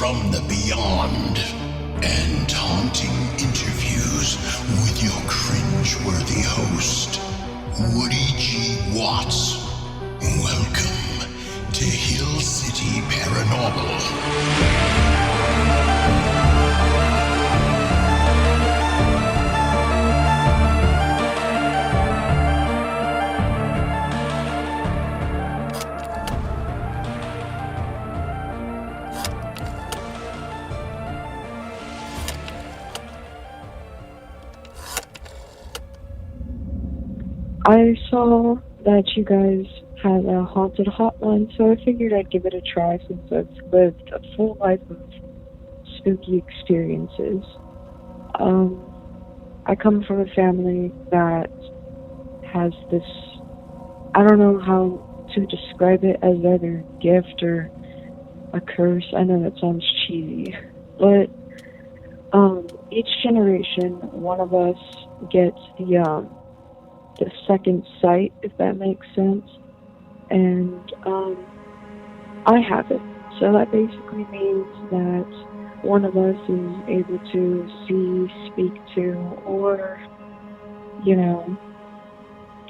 from the beyond and haunting interviews with your cringe-worthy host, Woody G. Watts. Welcome to Hill City Paranormal. I saw that you guys had a haunted hotline, so I figured I'd give it a try since I've lived a full life of spooky experiences. I come from a family that has this, I don't know how to describe it as either a gift or a curse. I know that sounds cheesy, but each generation, one of us gets the second sight, if that makes sense, and I have it. So that basically means that one of us is able to see, speak to, or,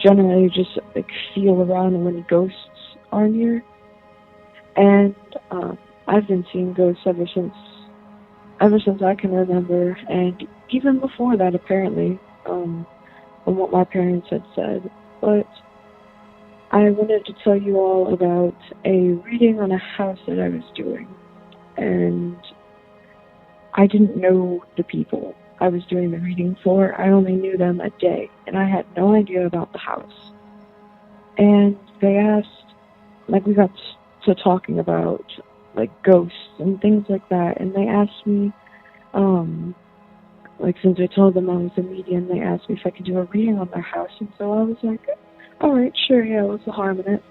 generally just feel around when ghosts are near. And I've been seeing ghosts ever since I can remember, and even before that, apparently. From what my parents had said, but I wanted to tell you all about a reading on a house that I was doing, and I didn't know the people I was doing the reading for. I only knew them a day, and I had no idea about the house. And they asked, we got to talking about, ghosts and things like that, and they asked me, since I told them I was a medium, they asked me if I could do a reading on their house, and so I was like, alright, sure, yeah, what's the harm in it?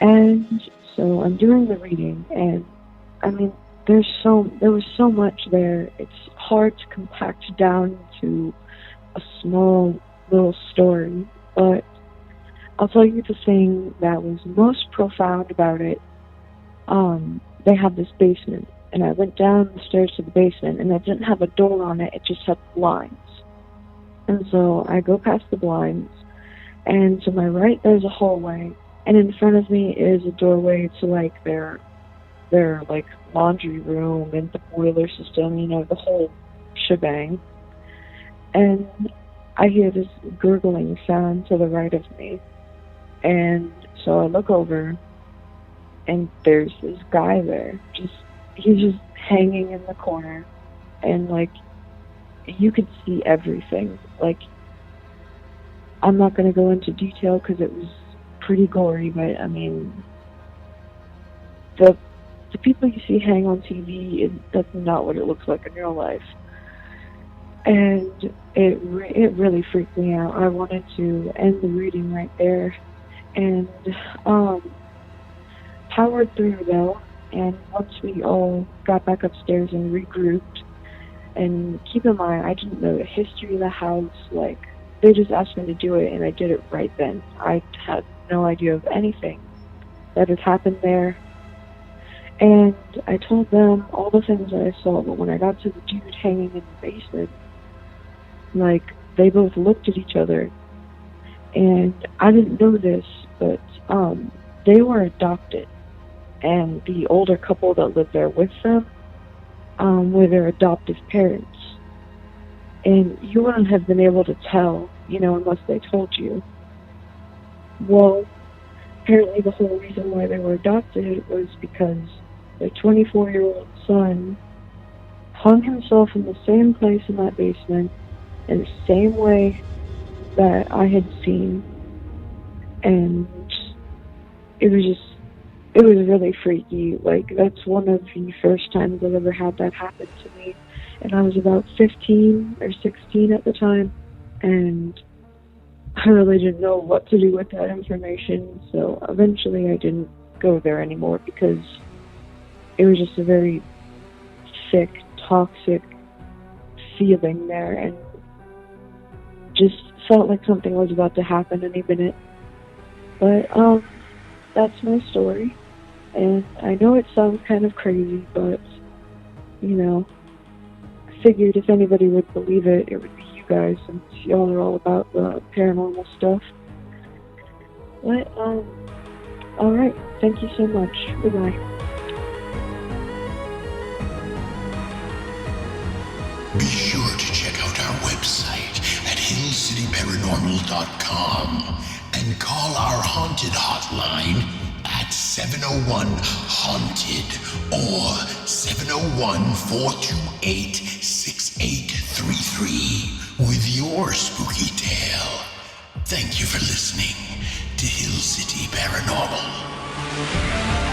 And so I'm doing the reading, and, there was so much there, it's hard to compact down to a small little story, but I'll tell you the thing that was most profound about it. They have this basement, and I went down the stairs to the basement, and it didn't have a door on it, it just had blinds. And so I go past the blinds, and to my right there's a hallway, and in front of me is a doorway to their laundry room and the boiler system, the whole shebang. And I hear this gurgling sound to the right of me, and so I look over, and there's this guy there, he's just hanging in the corner, and you could see everything. I'm not going to go into detail because it was pretty gory, but the people you see hang on TV, that's not what it looks like in real life. And it really freaked me out. I wanted to end the reading right there, and powered through though. And once we all got back upstairs and regrouped, and keep in mind, I didn't know the history of the house, they just asked me to do it, and I did it right then. I had no idea of anything that had happened there. And I told them all the things that I saw, but when I got to the dude hanging in the basement, they both looked at each other, and I didn't know this, but they were adopted. And the older couple that lived there with them were their adoptive parents. And you wouldn't have been able to tell, unless they told you. Well, apparently the whole reason why they were adopted was because their 24-year-old son hung himself in the same place in that basement in the same way that I had seen. And it was really freaky. That's one of the first times I've ever had that happen to me. And I was about 15 or 16 at the time, and I really didn't know what to do with that information, so eventually I didn't go there anymore because it was just a very sick, toxic feeling there, and just felt like something was about to happen any minute. But that's my story, and I know it sounds kind of crazy, but you know, I figured if anybody would believe it, it would be you guys, since y'all are all about the paranormal stuff. But, alright, thank you so much. Goodbye. Be sure to check out our website at hillcityparanormal.com and call our haunted hotline at 701-HAUNTED or 701-428-6833 with your spooky tale. Thank you for listening to Hill City Paranormal.